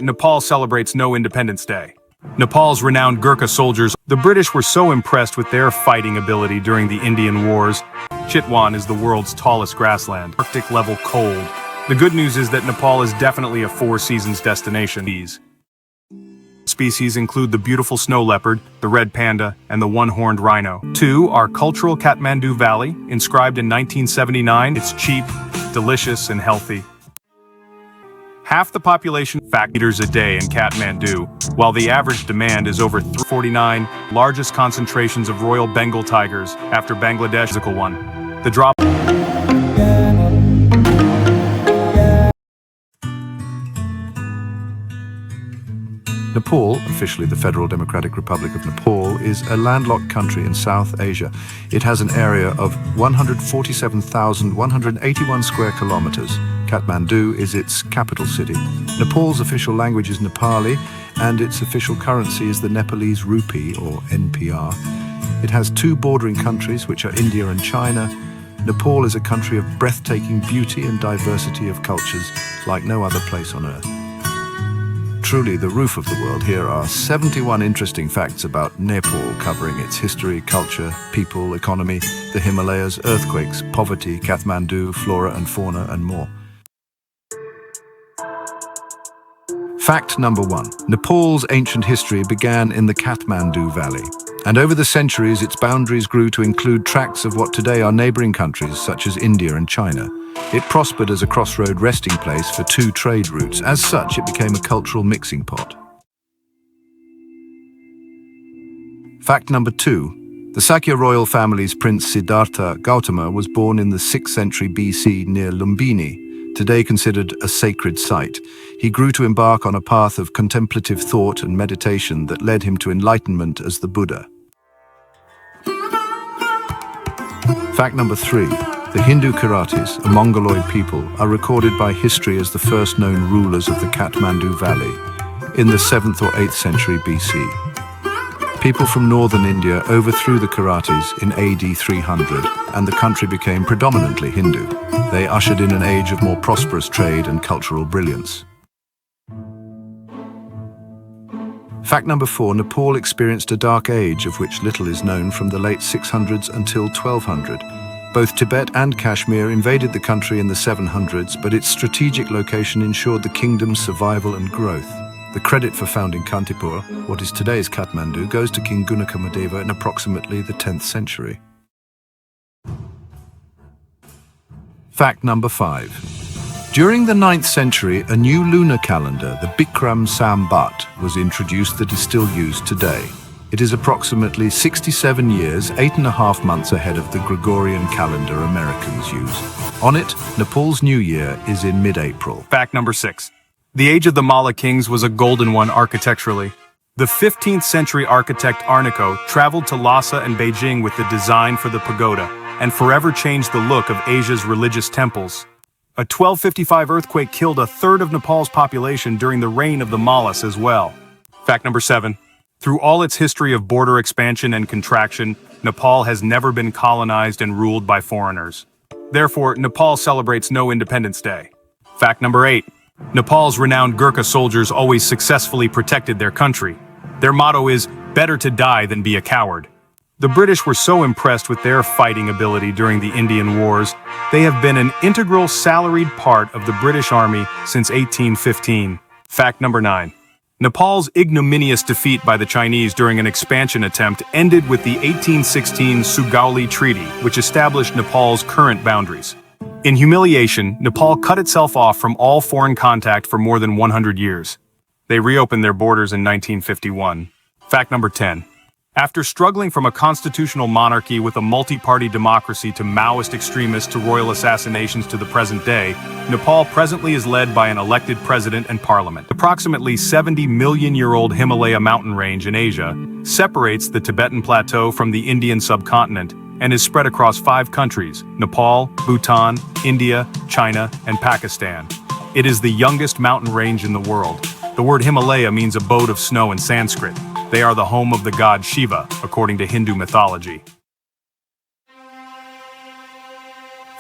Nepal celebrates no Independence Day. Nepal's renowned Gurkha soldiers, the British were so impressed with their fighting ability during the Indian Wars. Chitwan is the world's tallest grassland, Arctic-level cold. The good news is that Nepal is definitely a four-seasons destination. These species include the beautiful snow leopard, the red panda, and the one-horned rhino. 2. Our cultural Kathmandu Valley, inscribed in 1979. It's cheap, delicious, and healthy. Half the population liters a day in Kathmandu, while the average demand is over 349. Largest concentrations of Royal Bengal tigers after Bangladesh. Physical one. The drop. Nepal, officially the Federal Democratic Republic of Nepal, is a landlocked country in South Asia. It has an area of 147,181 square kilometers. Kathmandu is its capital city. Nepal's official language is Nepali, and its official currency is the Nepalese Rupee, or NPR. It has two bordering countries, which are India and China. Nepal is a country of breathtaking beauty and diversity of cultures, like no other place on earth. Truly the roof of the world. Here are 71 interesting facts about Nepal, covering its history, culture, people, economy, the Himalayas, earthquakes, poverty, Kathmandu, flora and fauna, and more. Fact number 1. Nepal's ancient history began in the Kathmandu Valley, and over the centuries its boundaries grew to include tracts of what today are neighboring countries such as India and China. It prospered as a crossroad resting place for two trade routes. As such, it became a cultural mixing pot. Fact number 2. The Sakya royal family's Prince Siddhartha Gautama was born in the 6th century BC near Lumbini, today considered a sacred site. He grew to embark on a path of contemplative thought and meditation that led him to enlightenment as the Buddha. Fact number 3. The Hindu Kiratis, a Mongoloid people, are recorded by history as the first known rulers of the Kathmandu Valley in the 7th or 8th century BC. People from northern India overthrew the Kiratis in AD 300, and the country became predominantly Hindu. They ushered in an age of more prosperous trade and cultural brilliance. Fact number 4. Nepal experienced a dark age of which little is known from the late 600s until 1200. Both Tibet and Kashmir invaded the country in the 700s, but its strategic location ensured the kingdom's survival and growth. The credit for founding Kantipur, what is today's Kathmandu, goes to King Gunakamadeva in approximately the 10th century. Fact number 5. During the 9th century, a new lunar calendar, the Bikram Sambat, was introduced that is still used today. It is approximately 67 years, 8.5 months ahead of the Gregorian calendar Americans use. On it, Nepal's New Year is in mid-April. Fact number 6. The age of the Malla kings was a golden one architecturally. The 15th century architect Arniko traveled to Lhasa and Beijing with the design for the pagoda, and forever changed the look of Asia's religious temples. A 1255 earthquake killed a third of Nepal's population during the reign of the Mallas as well. Fact number 7. Through all its history of border expansion and contraction, Nepal has never been colonized and ruled by foreigners. Therefore, Nepal celebrates no Independence Day. Fact number 8. Nepal's renowned Gurkha soldiers always successfully protected their country. Their motto is, "Better to die than be a coward." The British were so impressed with their fighting ability during the Indian Wars, they have been an integral salaried part of the British Army since 1815. Fact number 9. Nepal's ignominious defeat by the Chinese during an expansion attempt ended with the 1816 Sugauli Treaty, which established Nepal's current boundaries. In humiliation, Nepal cut itself off from all foreign contact for more than 100 years. They reopened their borders in 1951. Fact number 10. After struggling from a constitutional monarchy with a multi-party democracy to Maoist extremists to royal assassinations to the present day, Nepal presently is led by an elected president and parliament. Approximately 70-million-year-old Himalaya mountain range in Asia separates the Tibetan Plateau from the Indian subcontinent and is spread across 5 countries: Nepal, Bhutan, India, China, and Pakistan. It is the youngest mountain range in the world. The word Himalaya means abode of snow in Sanskrit. They are the home of the god Shiva, according to Hindu mythology.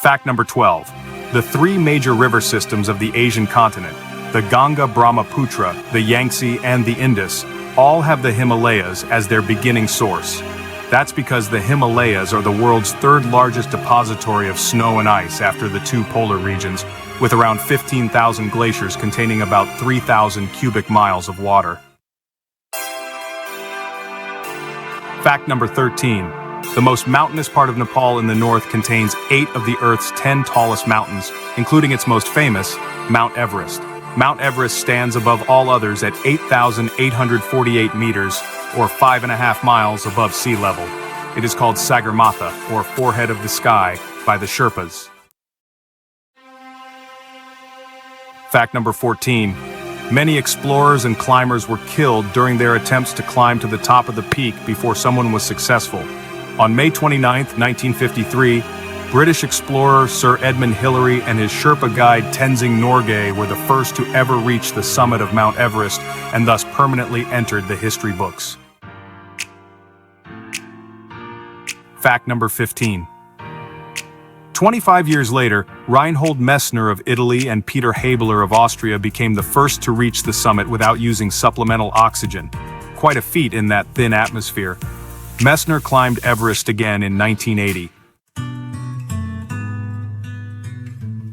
Fact number 12. The 3 major river systems of the Asian continent, The Ganga, Brahmaputra, the Yangtze, and the Indus all have the Himalayas as their beginning source. That's because the Himalayas are the world's third largest depository of snow and ice after the two polar regions, with around 15,000 glaciers containing about 3,000 cubic miles of water. Fact number 13. The most mountainous part of Nepal in the north contains 8 of the Earth's 10 tallest mountains, including its most famous, Mount Everest. Mount Everest stands above all others at 8,848 meters, or 5.5 miles above sea level. It is called Sagarmatha, or forehead of the sky, by the Sherpas. Fact number 14. Many explorers and climbers were killed during their attempts to climb to the top of the peak before someone was successful. On May 29, 1953, British explorer Sir Edmund Hillary and his Sherpa guide Tenzing Norgay were the first to ever reach the summit of Mount Everest and thus permanently entered the history books. Fact number 15. 25 years later, Reinhold Messner of Italy and Peter Habeler of Austria became the first to reach the summit without using supplemental oxygen. Quite a feat in that thin atmosphere. Messner climbed Everest again in 1980.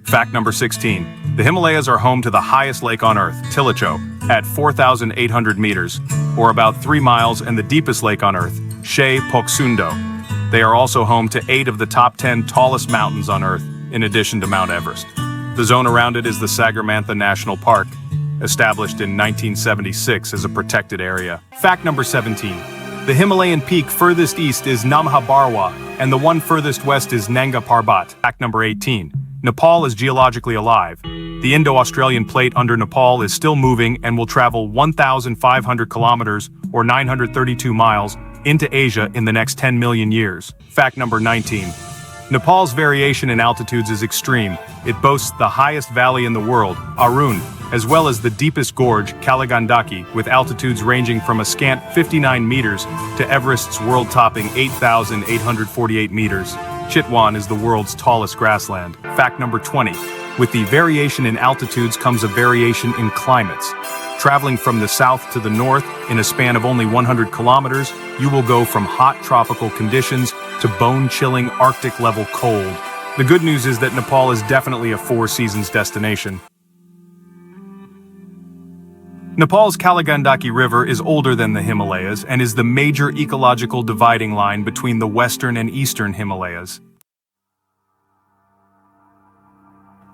Fact number 16. The Himalayas are home to the highest lake on Earth, Tilicho, at 4,800 meters, or about 3 miles, and the deepest lake on Earth, Shea Poksundo. They are also home to 8 of the top 10 tallest mountains on Earth, in addition to Mount Everest. The zone around it is the Sagarmatha National Park, established in 1976 as a protected area. Fact number 17. The Himalayan peak furthest east is Namha Barwa, and the one furthest west is Nanga Parbat. Fact number 18. Nepal is geologically alive. The Indo-Australian plate under Nepal is still moving and will travel 1,500 kilometers, or 932 miles, into Asia in the next 10 million years. Fact number 19. Nepal's variation in altitudes is extreme. It boasts the highest valley in the world, Arun, as well as the deepest gorge, Kaligandaki, with altitudes ranging from a scant 59 meters to Everest's world-topping 8,848 meters. Chitwan is the world's tallest grassland. Fact number 20. With the variation in altitudes comes a variation in climates. Traveling from the south to the north in a span of only 100 kilometers, you will go from hot tropical conditions to bone-chilling Arctic-level cold. The good news is that Nepal is definitely a four-seasons destination. Nepal's Kaligandaki River is older than the Himalayas and is the major ecological dividing line between the western and eastern Himalayas.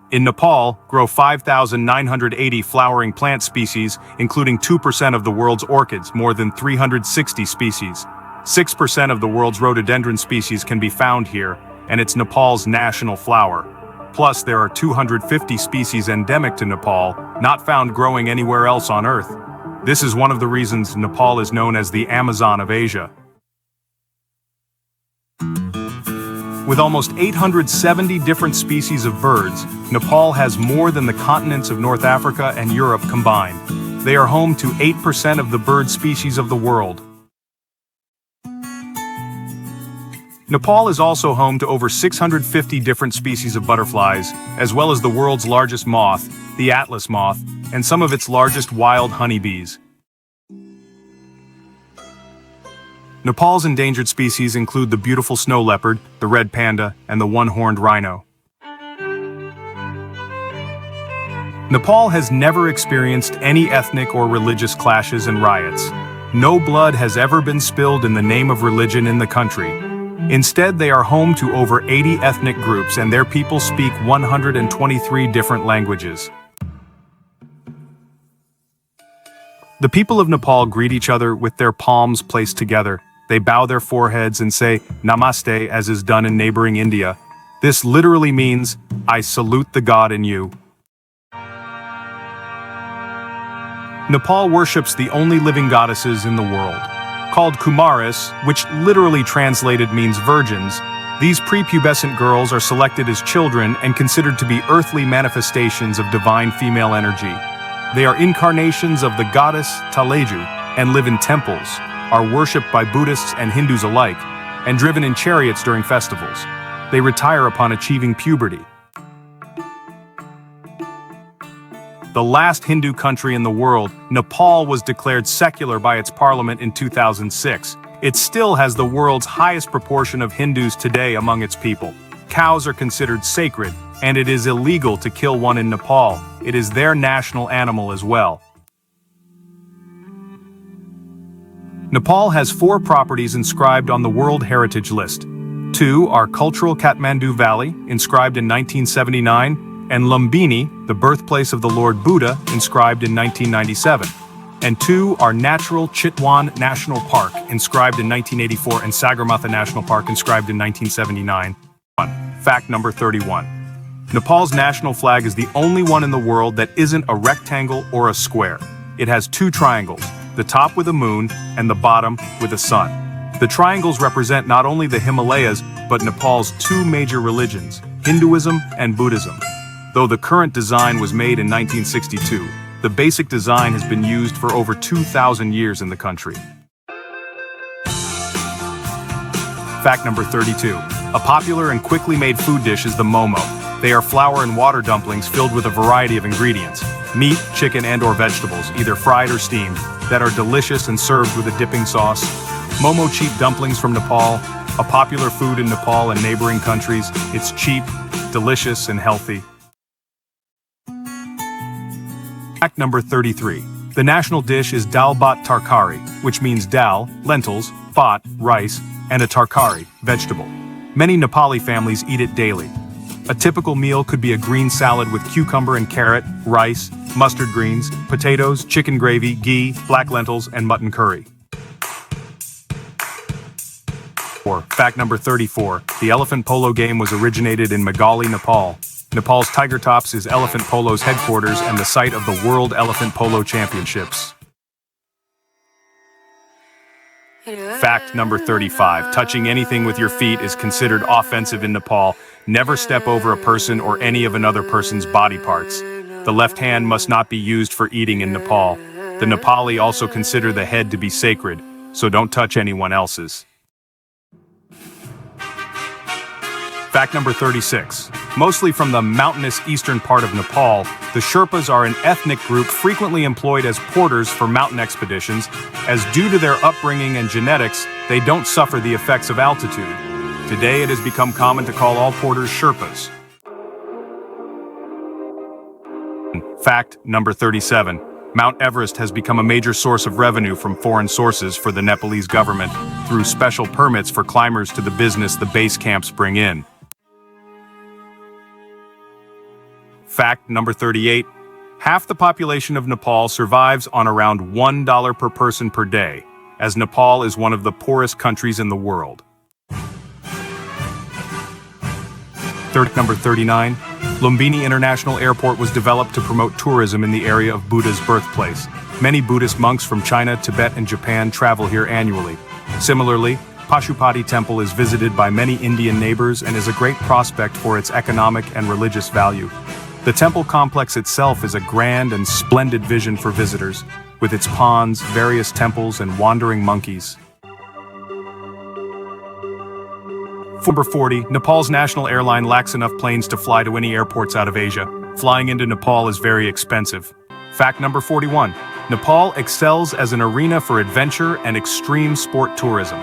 In Nepal, grow 5,980 flowering plant species, including 2% of the world's orchids, more than 360 species. 6% of the world's rhododendron species can be found here, and it's Nepal's national flower. Plus, there are 250 species endemic to Nepal, not found growing anywhere else on Earth. This is one of the reasons Nepal is known as the Amazon of Asia. With almost 870 different species of birds, Nepal has more than the continents of North Africa and Europe combined. They are home to 8% of the bird species of the world. Nepal is also home to over 650 different species of butterflies, as well as the world's largest moth, the Atlas moth, and some of its largest wild honeybees. Nepal's endangered species include the beautiful snow leopard, the red panda, and the one-horned rhino. Nepal has never experienced any ethnic or religious clashes and riots. No blood has ever been spilled in the name of religion in the country. Instead, they are home to over 80 ethnic groups, and their people speak 123 different languages. The people of Nepal greet each other with their palms placed together. They bow their foreheads and say Namaste, as is done in neighboring India. This literally means, I salute the God in you. Nepal worships the only living goddesses in the world. Called Kumaris, which literally translated means virgins, these prepubescent girls are selected as children and considered to be earthly manifestations of divine female energy. They are incarnations of the goddess Taleju and live in temples, are worshipped by Buddhists and Hindus alike, and driven in chariots during festivals. They retire upon achieving puberty. the last Hindu country in the world, Nepal was declared secular by its parliament in 2006. It still has the world's highest proportion of Hindus today among its people. Cows are considered sacred, and it is illegal to kill one in Nepal. It is their national animal as well. Nepal has 4 properties inscribed on the World Heritage List. 2 are Cultural Kathmandu Valley, inscribed in 1979, and Lumbini, the birthplace of the Lord Buddha, inscribed in 1997. And 2 are Natural Chitwan National Park, inscribed in 1984, and Sagarmatha National Park, inscribed in 1979. Fact number 31. Nepal's national flag is the only one in the world that isn't a rectangle or a square. It has 2 triangles, the top with a moon and the bottom with a sun. The triangles represent not only the Himalayas, but Nepal's 2 major religions, Hinduism and Buddhism. Though the current design was made in 1962, the basic design has been used for over 2,000 years in the country. Fact number 32. A popular and quickly made food dish is the momo. They are flour and water dumplings filled with a variety of ingredients, meat, chicken, and/or vegetables, either fried or steamed, that are delicious and served with a dipping sauce. Momo cheap dumplings from Nepal, a popular food in Nepal and neighboring countries. It's cheap, delicious, and healthy. Fact number 33. The national dish is dal bhat tarkari, which means dal, lentils, bhat, rice, and a tarkari, vegetable. Many Nepali families eat it daily. A typical meal could be a green salad with cucumber and carrot, rice, mustard greens, potatoes, chicken gravy, ghee, black lentils, and mutton curry. Fact number 34. The elephant polo game was originated in Meghali, Nepal. Nepal's Tiger Tops is elephant polo's headquarters and the site of the World Elephant Polo Championships. Fact number 35. Touching anything with your feet is considered offensive in Nepal. Never step over a person or any of another person's body parts. The left hand must not be used for eating in Nepal. The Nepali also consider the head to be sacred, so don't touch anyone else's. Fact number 36. Mostly from the mountainous eastern part of Nepal, the Sherpas are an ethnic group frequently employed as porters for mountain expeditions, as due to their upbringing and genetics, they don't suffer the effects of altitude. Today it has become common to call all porters Sherpas. Fact number 37. Mount Everest has become a major source of revenue from foreign sources for the Nepalese government through special permits for climbers to the business the base camps bring in. Fact number 38. Half the population of Nepal survives on around $1 per person per day, as Nepal is one of the poorest countries in the world. Number 39. Lumbini International Airport was developed to promote tourism in the area of Buddha's birthplace. Many Buddhist monks from China, Tibet, and Japan travel here annually. Similarly, Pashupati Temple is visited by many Indian neighbors and is a great prospect for its economic and religious value. The temple complex itself is a grand and splendid vision for visitors, with its ponds, various temples, and wandering monkeys. Number 40. Nepal's national airline lacks enough planes to fly to any airports out of Asia. Flying into Nepal is very expensive. Fact number 41. Nepal excels as an arena for adventure and extreme sport tourism.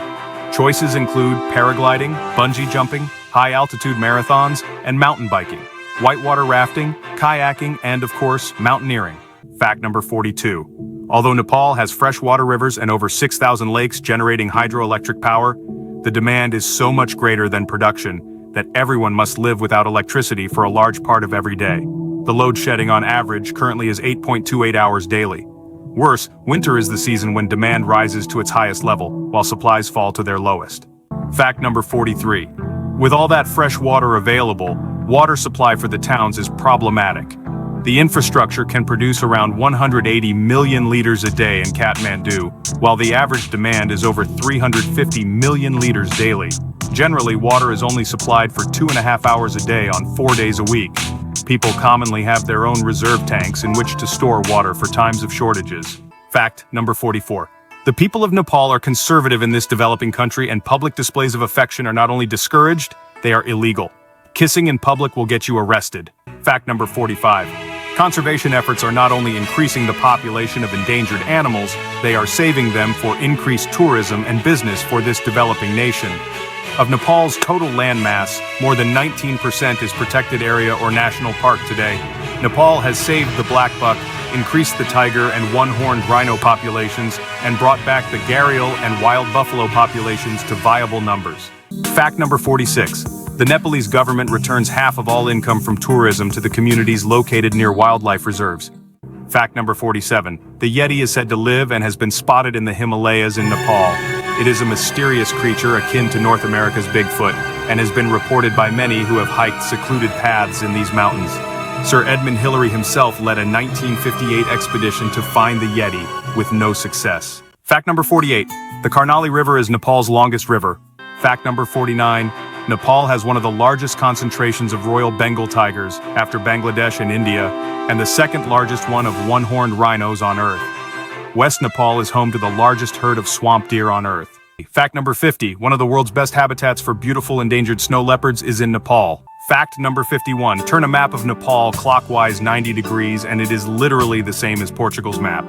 Choices include paragliding, bungee jumping, high-altitude marathons, and mountain biking, whitewater rafting, kayaking, and, of course, mountaineering. Fact number 42. Although Nepal has freshwater rivers and over 6,000 lakes generating hydroelectric power, the demand is so much greater than production that everyone must live without electricity for a large part of every day. The load shedding on average currently is 8.28 hours daily. Worse, winter is the season when demand rises to its highest level, while supplies fall to their lowest. Fact number 43. With all that fresh water available, water supply for the towns is problematic. The infrastructure can produce around 180 million liters a day in Kathmandu, while the average demand is over 350 million liters daily. Generally, water is only supplied for 2.5 hours a day on 4 days a week. People commonly have their own reserve tanks in which to store water for times of shortages. Fact number 44. The people of Nepal are conservative in this developing country, and public displays of affection are not only discouraged, they are illegal. Kissing in public will get you arrested. Fact number 45. Conservation efforts are not only increasing the population of endangered animals, they are saving them for increased tourism and business for this developing nation. Of Nepal's total land mass, more than 19% is protected area or national park today. Nepal has saved the black buck, increased the tiger and one-horned rhino populations, and brought back the gharial and wild buffalo populations to viable numbers. Fact number 46. The Nepalese government returns half of all income from tourism to the communities located near wildlife reserves. Fact number 47. The Yeti is said to live and has been spotted in the Himalayas in Nepal. It is a mysterious creature akin to North America's Bigfoot, and has been reported by many who have hiked secluded paths in these mountains. Sir Edmund Hillary himself led a 1958 expedition to find the Yeti, with no success. Fact number 48. The Karnali River is Nepal's longest river. Fact number 49. Nepal has one of the largest concentrations of Royal Bengal tigers, after Bangladesh and India, and the second largest one of one-horned rhinos on Earth. West Nepal is home to the largest herd of swamp deer on Earth. Fact number 50. One of the world's best habitats for beautiful endangered snow leopards is in Nepal. Fact number 51. Turn a map of Nepal clockwise 90 degrees and it is literally the same as Portugal's map.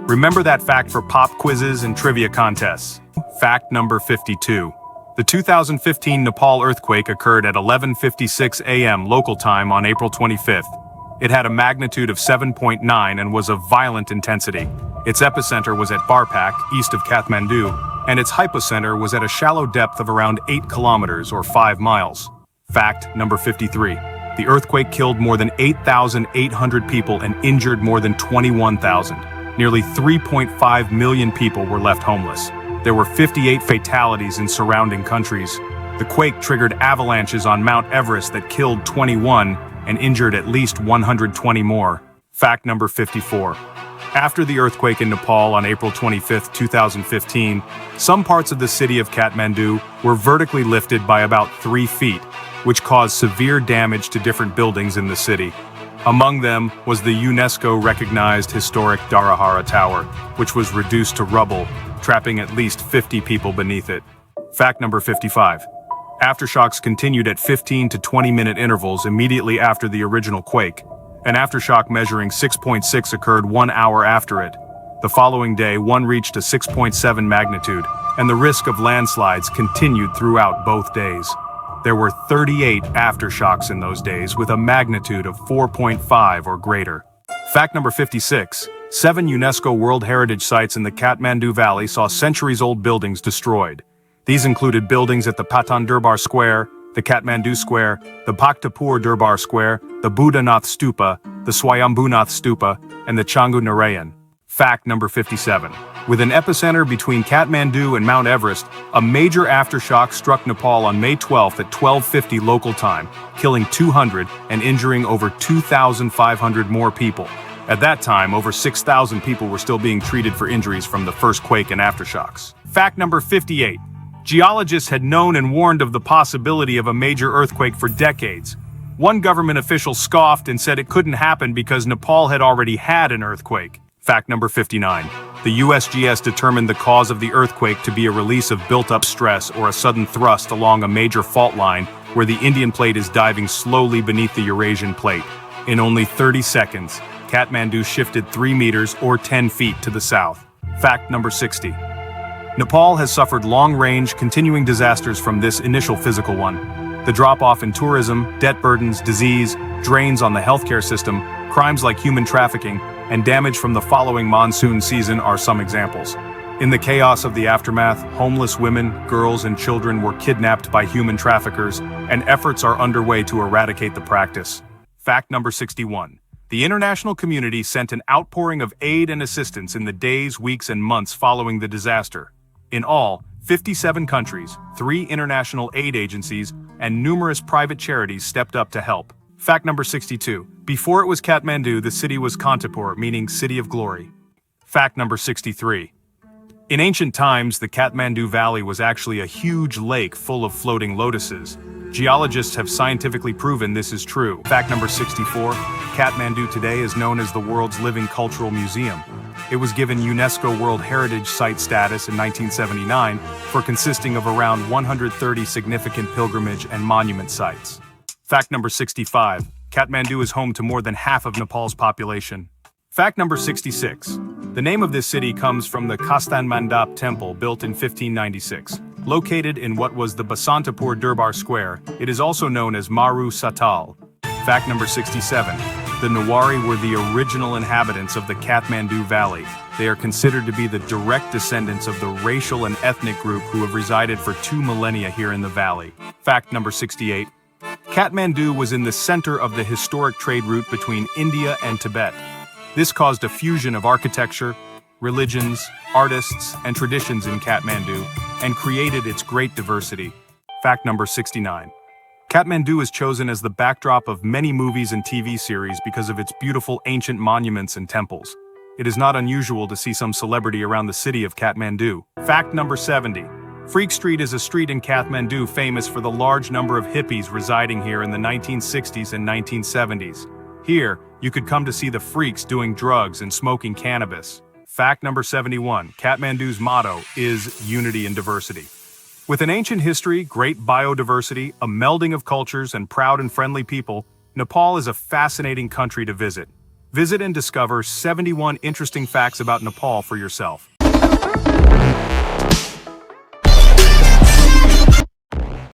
Remember that fact for pop quizzes and trivia contests. Fact number 52. The 2015 Nepal earthquake occurred at 11:56 a.m. local time on April 25th. It had a magnitude of 7.9 and was of violent intensity. Its epicenter was at Barpak, east of Kathmandu, and its hypocenter was at a shallow depth of around 8 kilometers or 5 miles. Fact number 53. The earthquake killed more than 8,800 people and injured more than 21,000. Nearly 3.5 million people were left homeless. There were 58 fatalities in surrounding countries. The quake triggered avalanches on Mount Everest that killed 21 and injured at least 120 more. Fact number 54. After the earthquake in Nepal on April 25, 2015, some parts of the city of Kathmandu were vertically lifted by about 3 feet, which caused severe damage to different buildings in the city. Among them was the UNESCO-recognized historic Dharahara Tower, which was reduced to rubble, trapping at least 50 people beneath it. Fact number 55. Aftershocks continued at 15 to 20-minute intervals immediately after the original quake. An aftershock measuring 6.6 occurred 1 hour after it. The following day, one reached a 6.7 magnitude, and the risk of landslides continued throughout both days. There were 38 aftershocks in those days with a magnitude of 4.5 or greater. Fact number 56. 7 UNESCO World Heritage Sites in the Kathmandu Valley saw centuries-old buildings destroyed. These included buildings at the Patan Durbar Square, the Kathmandu Square, the Bhaktapur Durbar Square, the Buddhanath Stupa, the Swayambhunath Stupa, and the Changu Narayan. Fact number 57. With an epicenter between Kathmandu and Mount Everest, a major aftershock struck Nepal on May 12 at 12:50 local time, killing 200 and injuring over 2,500 more people. At that time, over 6,000 people were still being treated for injuries from the first quake and aftershocks. Fact number 58. Geologists had known and warned of the possibility of a major earthquake for decades. One government official scoffed and said it couldn't happen because Nepal had already had an earthquake. Fact number 59. The USGS determined the cause of the earthquake to be a release of built-up stress or a sudden thrust along a major fault line where the Indian plate is diving slowly beneath the Eurasian plate. In only 30 seconds, Kathmandu shifted 3 meters or 10 feet to the south. Fact number 60. Nepal has suffered long-range, continuing disasters from this initial physical one. The drop-off in tourism, debt burdens, disease, drains on the healthcare system, crimes like human trafficking, and damage from the following monsoon season are some examples. In the chaos of the aftermath, homeless women, girls, and children were kidnapped by human traffickers, and efforts are underway to eradicate the practice. Fact number 61. The international community sent an outpouring of aid and assistance in the days, weeks, and months following the disaster. In all, 57 countries, 3 international aid agencies, and numerous private charities stepped up to help. Fact number 62. Before it was Kathmandu, the city was Kantapur, meaning City of Glory. Fact number 63. In ancient times, the Kathmandu Valley was actually a huge lake full of floating lotuses. Geologists have scientifically proven this is true. Fact number 64. Kathmandu today is known as the world's living cultural museum. It was given UNESCO World Heritage Site status in 1979 for consisting of around 130 significant pilgrimage and monument sites. Fact number 65. Kathmandu is home to more than half of Nepal's population. Fact number 66. The name of this city comes from the Kathmandu temple built in 1596. Located in what was the Basantapur Durbar Square, it is also known as Maru Satal. Fact number 67. The Newari were the original inhabitants of the Kathmandu Valley. They are considered to be the direct descendants of the racial and ethnic group who have resided for 2 millennia here in the valley. Fact number 68. Kathmandu was in the center of the historic trade route between India and Tibet. This caused a fusion of architecture, religions, artists, and traditions in Kathmandu, and created its great diversity. Fact number 69. Kathmandu is chosen as the backdrop of many movies and TV series because of its beautiful ancient monuments and temples. It is not unusual to see some celebrity around the city of Kathmandu. Fact number 70. Freak Street is a street in Kathmandu famous for the large number of hippies residing here in the 1960s and 1970s. Here, you could come to see the freaks doing drugs and smoking cannabis. Fact number 71. Kathmandu's motto is unity and diversity. With an ancient history, great biodiversity, a melding of cultures, and proud and friendly people, Nepal is a fascinating country to visit. Visit and discover 71 interesting facts about Nepal for yourself.